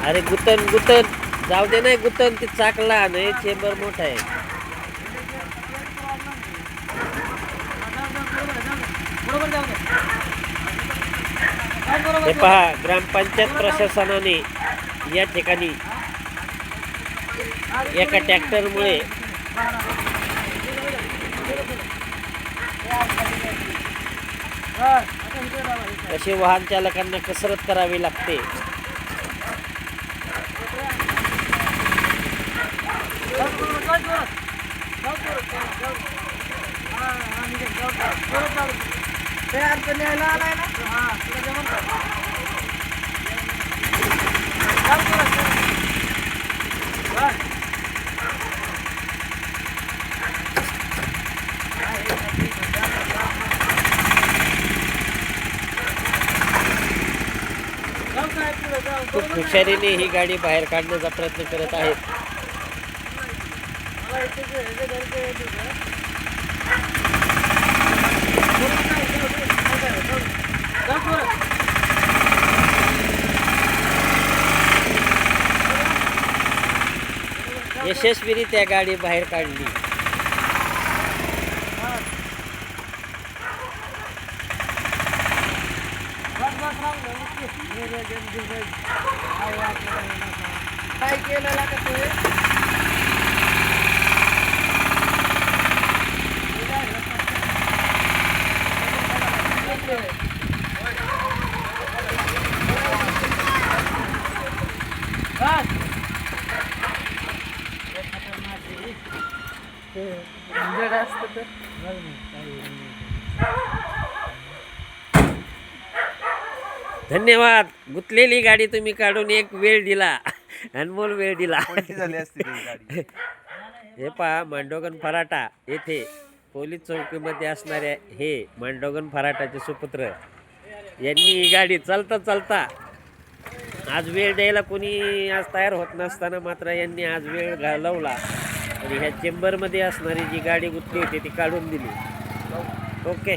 अरे गुतन गुतन जाऊ दे नाही गुतन ती चाक लहान आहे चेंबर मोठा आहे. हे पहा ग्रामपंचायत प्रशासनाने या ठिकाणी एका ट्रॅक्टरमुळे असे वाहन चालकांना कसरत करावी लागते. खूप हुशारीने ही गाडी बाहेर काढण्याचा प्रयत्न करत आहेत. यशस्वीरित्या गाडी बाहेर काढली. काय केलं धन्यवाद. गुतलेली गाडी तुम्ही काढून एक वेळ दिला, अनमोल वेळ दिला. हे पहा मांडोगण फराटा येथे पोलीस चौकीमध्ये असणाऱ्या हे मांडोगण फराटाचे सुपुत्र यांनी ही गाडी चालता चालता आज वेळ द्यायला कोणी आज तयार होत नसताना मात्र यांनी आज वेळ घालवला आणि ह्या चेंबरमध्ये असणारी जी गाडी गुतली होती ती काढून दिली. ओके.